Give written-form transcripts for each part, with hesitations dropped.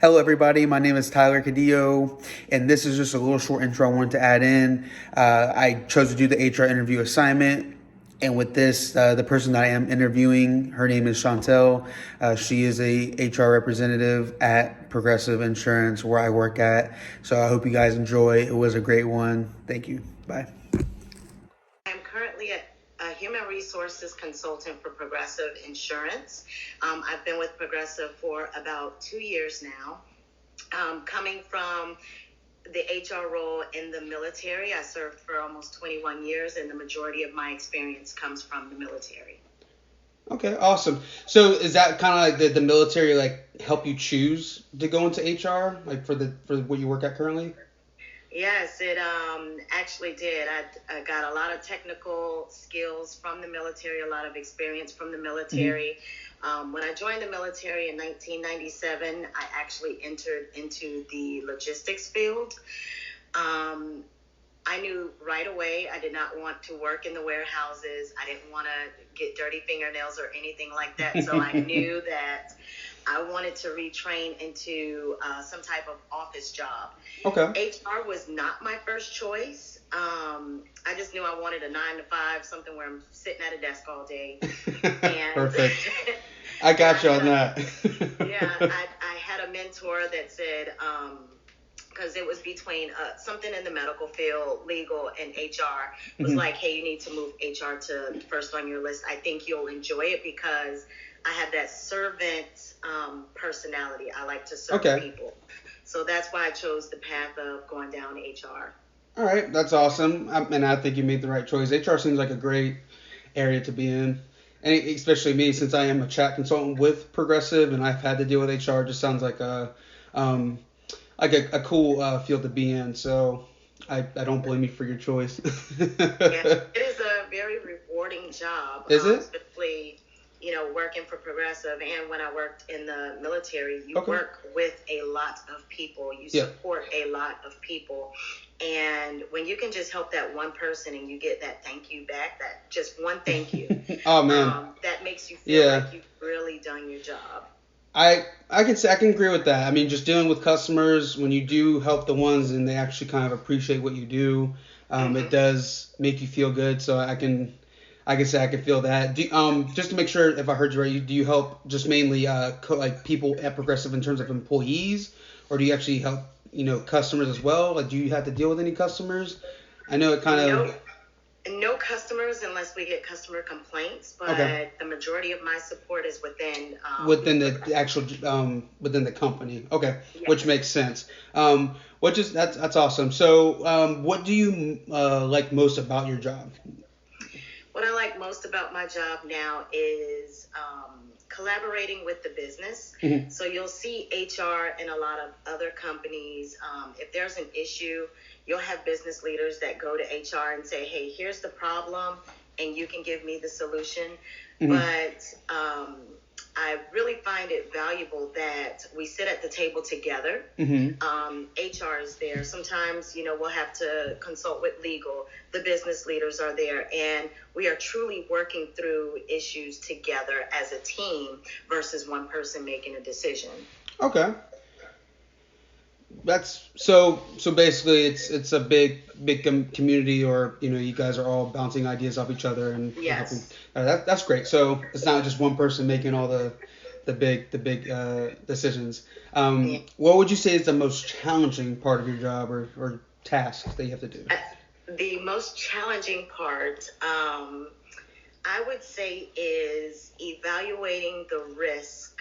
Hello, everybody. My name is Tyler Cadillo, and this is just a little short intro I wanted to add in. I chose to do the HR interview assignment, and with this, the person that I am interviewing, her name is Shauntil. She is a HR representative at Progressive Insurance, where I work at. So I hope you guys enjoy. It was a great one. Thank you. Bye. I'm currently a human resources consultant for Progressive Insurance. I've been with Progressive for about 2 years now. Coming from the HR role in the military, I served for almost 21 years, and the majority of my experience comes from the military. Okay, awesome. So is that kind of like the military like help you choose to go into HR, like for what you work at currently? Yes, it actually did. I got a lot of technical skills from the military, a lot of experience from the Hmm. military. When I joined the military in 1997, I actually entered into the logistics field. Um, I knew right away I did not want to work in the warehouses. I didn't want to get dirty fingernails or anything like that. So I knew that I wanted to retrain into some type of office job. Okay. HR was not my first choice. I just knew I wanted a 9 to 5, something where I'm sitting at a desk all day. And Perfect. I and I got you had on a that. yeah, I had a mentor that said, because it was between something in the medical field, legal, and HR, was Mhm. like, hey, you need to move HR to first on your list. I think you'll enjoy it because I have that servant personality. I like to serve Okay. people. So that's why I chose the path of going down HR. All right. That's awesome. And I think you made the right choice. HR seems like a great area to be in. And especially me, since I am a chat consultant with Progressive and I've had to deal with HR, just sounds um, like a cool field to be in. So I don't blame you for your choice. Yeah, it is a very rewarding job, Is it? especially, working for Progressive. And when I worked in the military, you Okay. work with a lot of people, you Yeah. support a lot of people. And when you can just help that one person and you get that thank you back, that just one thank you, Oh man. that makes you feel Yeah. like you've really done your job. I can say I can agree with that. I mean, just dealing with customers when you do help the ones and they actually kind of appreciate what you do, it Hmm. does make you feel good. So I can say I can feel that. Just to make sure if I heard you right, do you help just mainly like people at Progressive in terms of employees, or do you actually help customers as well? Like, do you have to deal with any customers? I know it kind No, of no customers unless we get customer complaints, okay but the majority of my support is within within the Progressive. actual within the company. Okay, which Yes. makes sense. Which is that's awesome. So, what do you like most about your job? What I like most about my job now is collaborating with the business. Mhm. So you'll see HR in a lot of other companies. If there's an issue, you'll have business leaders that go to HR and say, hey, here's the problem, and you can give me the solution. Mhm. But I really find it valuable that we sit at the table together. Mhm. HR is there. Sometimes, we'll have to consult with legal. The business leaders are there, and we are truly working through issues together as a team versus one person making a decision. Okay. That's so basically it's a big community, or you guys are all bouncing ideas off each other and helping. Yes. That's great. So it's not just one person making all the big decisions. Yeah. What would you say is the most challenging part of your job, or tasks that you have to do? The most challenging part, I would say, is evaluating the risk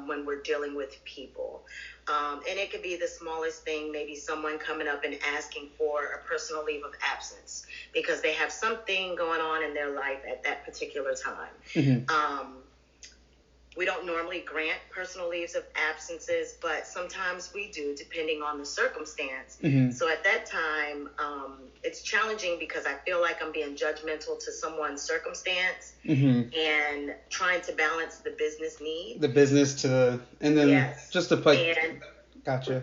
when we're dealing with people. And it could be the smallest thing, maybe someone coming up and asking for a personal leave of absence because they have something going on in their life at that particular time. Hmm. Um, we don't normally grant personal leaves of absences, but sometimes we do, depending on the circumstance. Hmm. So at that time, it's challenging because I feel like I'm being judgmental to someone's circumstance Hmm. and trying to balance the business need. The business and then Yes. just to like, And gotcha.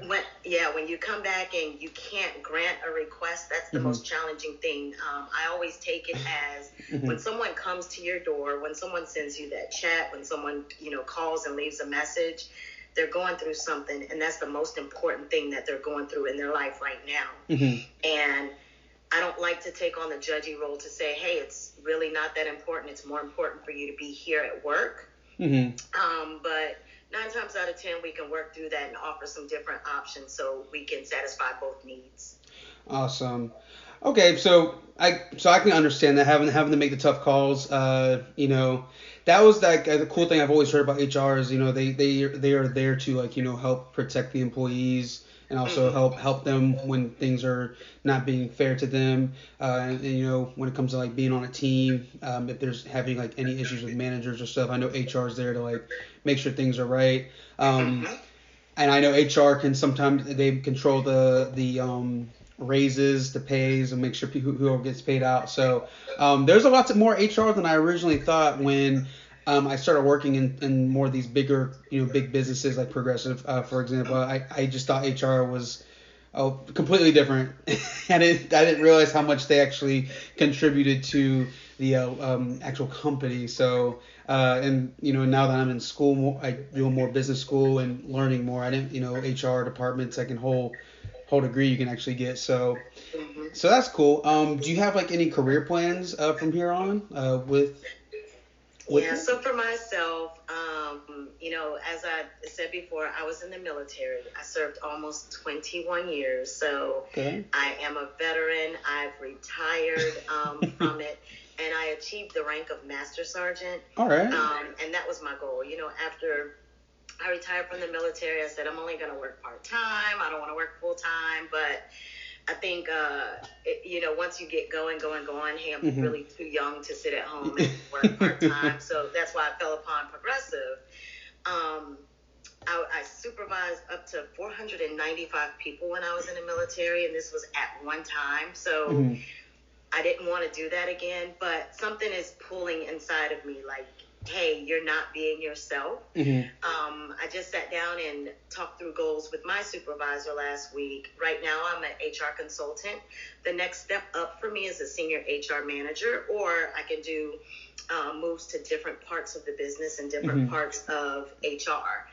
when you come back and you can't grant a request, that's the Hmm. most challenging thing. I always take it as Hmm. when someone comes to your door, when someone sends you that chat, when someone calls and leaves a message, they're going through something, and that's the most important thing that they're going through in their life right now. And I don't like to take on the judgy role to say, hey, it's really not that important. It's more important for you to be here at work. But 9 times out of 10, we can work through that and offer some different options so we can satisfy both needs. Awesome. Okay, so I can understand that having to make the tough calls. That was like the cool thing I've always heard about HR is they are there to help protect the employees and also help them when things are not being fair to them. And when it comes to like being on a team, if there's having like any issues with managers or stuff, I know HR is there to like make sure things are right. And I know HR can sometimes they control the raises, the pays, and make sure who gets paid out. So there's a lot more HR than I originally thought when I started working in more of these bigger, big businesses like Progressive, for example. I just thought HR was completely different. I didn't realize how much they actually contributed to the actual company. So now that I'm in school, I do more business school and learning more. I didn't, HR departments like a whole degree you can actually get. So that's cool. Do you have like any career plans from here on with Yeah, so for myself, as I said before, I was in the military. I served almost 21 years, so Okay. I am a veteran. I've retired from it, and I achieved the rank of Master Sergeant. All right. And that was my goal. After I retired from the military, I said, I'm only going to work part-time. I don't want to work full-time, but I think, once you get going, hey, I'm really too young to sit at home and work part-time. So that's why I fell upon Progressive. I supervised up to 495 people when I was in the military, and this was at one time. So I didn't want to do that again, but something is pulling inside of me like, hey, you're not being yourself. I just sat down and talked through goals with my supervisor last week. Right now, I'm an HR consultant. The next step up for me is a senior HR manager, or I can do moves to different parts of the business and different parts of HR.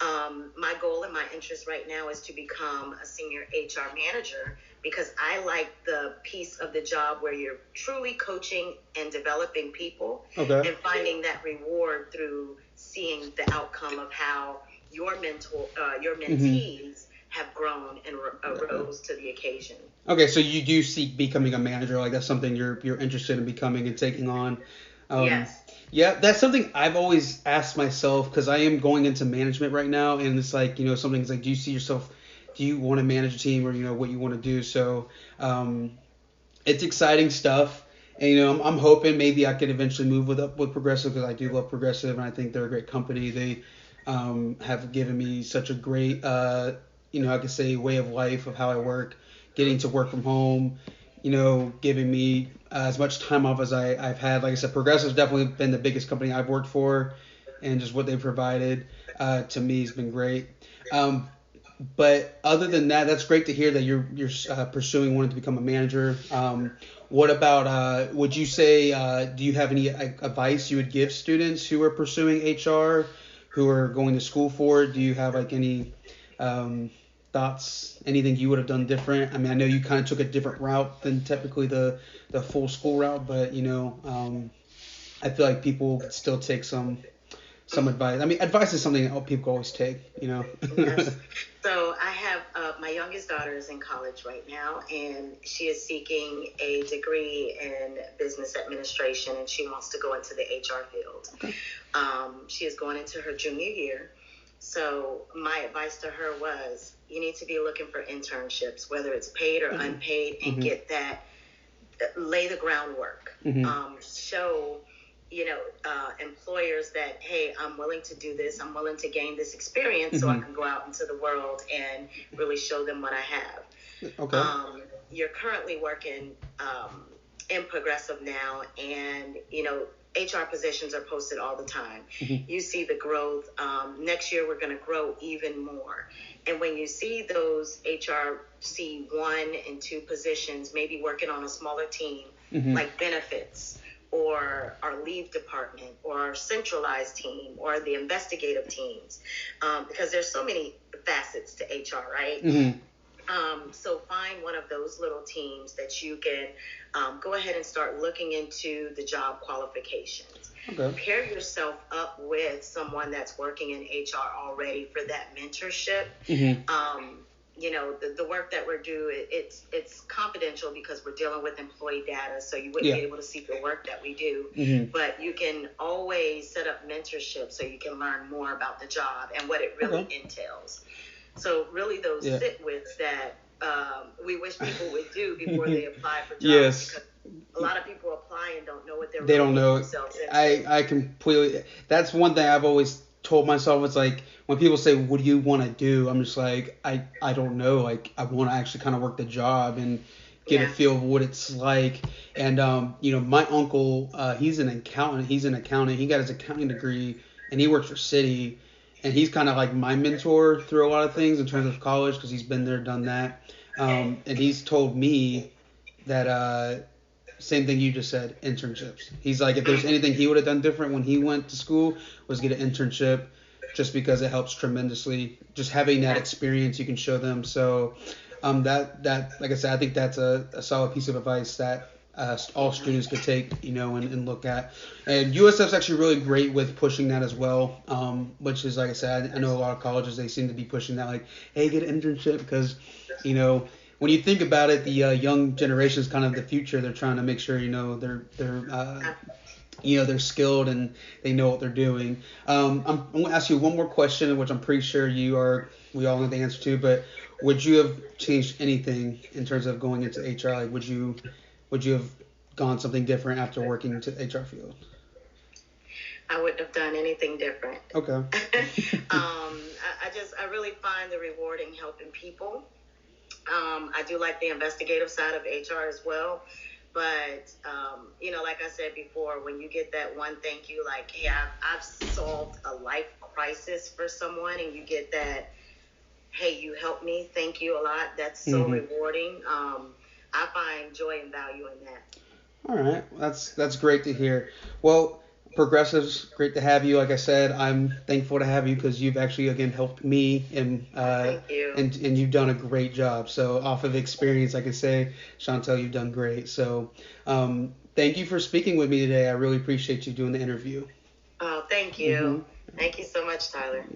My goal and my interest right now is to become a senior HR manager because I like the piece of the job where you're truly coaching and developing people and finding that reward through seeing the outcome of how your mentees have grown and arose to the occasion. Okay, so you do seek becoming a manager, like that's something you're interested in becoming and taking on. Yes. Yeah, that's something I've always asked myself because I am going into management right now, and it's like something's like, do you see yourself? Do you want to manage a team, or what you want to do? So, it's exciting stuff, and I'm hoping maybe I could eventually move with Progressive because I do love Progressive, and I think they're a great company. They have given me such a great, I could say way of life of how I work, getting to work from home. Giving me as much time off as I've had. Like I said, Progressive's definitely been the biggest company I've worked for, and just what they've provided to me has been great. But other than that, that's great to hear that you're pursuing wanting to become a manager. What about, would you say, do you have any advice you would give students who are pursuing HR, who are going to school for it? Do you have like any thoughts, anything you would have done different? I mean, I know you kind of took a different route than typically the full school route, but I feel like people could still take some advice. I mean, advice is something that people always take, Yes. So I have my youngest daughter is in college right now, and she is seeking a degree in business administration, and she wants to go into the HR field. Okay. She is going into her junior year. So my advice to her was, you need to be looking for internships, whether it's paid or unpaid, and get that, lay the groundwork. Show, employers that, hey, I'm willing to do this. I'm willing to gain this experience so I can go out into the world and really show them what I have. Okay. You're currently working in Progressive now, and, HR positions are posted all the time. You see the growth. Next year, we're going to grow even more. And when you see those HRC 1 and 2 positions, maybe working on a smaller team, like benefits, or our leave department or our centralized team or the investigative teams, because there's so many facets to HR, right? Mm-hmm. So find one of those little teams that you can go ahead and start looking into the job qualifications. Okay. Pair yourself up with someone that's working in HR already for that mentorship. Mm-hmm. The work that we're doing, it's confidential because we're dealing with employee data, so you wouldn't Yeah. be able to see the work that we do. Mm-hmm. But you can always set up mentorship so you can learn more about the job and what it really entails. So really those Yeah. sit-withs that we wish people would do before they apply for jobs. Yes. Because a lot of people apply and don't know what they're They really don't know. getting themselves into. I completely. That's one thing I've always told myself. It's like when people say, "What do you want to do?" I'm just like, I don't know. Like I want to actually kind of work the job and get a feel of what it's like. And my uncle, he's an accountant. He got his accounting degree and he works for Citi. And he's kind of like my mentor through a lot of things in terms of college because he's been there, done that. And he's told me that same thing you just said, internships. He's like, if there's anything he would have done different when he went to school was get an internship, just because it helps tremendously. Just having that experience, you can show them. So that like I said, I think that's a solid piece of advice that all students could take, and look at. And USF's actually really great with pushing that as well, which is, like I said, I know a lot of colleges, they seem to be pushing that, like, hey, get an internship because, when you think about it, the young generation is kind of the future. They're trying to make sure, they're skilled and they know what they're doing. I'm going to ask you one more question, which I'm pretty sure we all know the answer to, but would you have changed anything in terms of going into HR? Like, would you have gone something different after working into the HR field? I wouldn't have done anything different. Okay. I really find the rewarding helping people. I do like the investigative side of HR as well. But, like I said before, when you get that one thank you, like, hey, I've solved a life crisis for someone, and you get that, hey, you helped me, thank you a lot. That's so rewarding. I find joy and value in that. All right. That's great to hear. Well, Progressives, great to have you. Like I said, I'm thankful to have you because you've actually, again, helped me, and Thank you. and you've done a great job. So off of experience, I can say, Shauntil, you've done great. So thank you for speaking with me today. I really appreciate you doing the interview. Oh, thank you. Thank you so much, Tyler.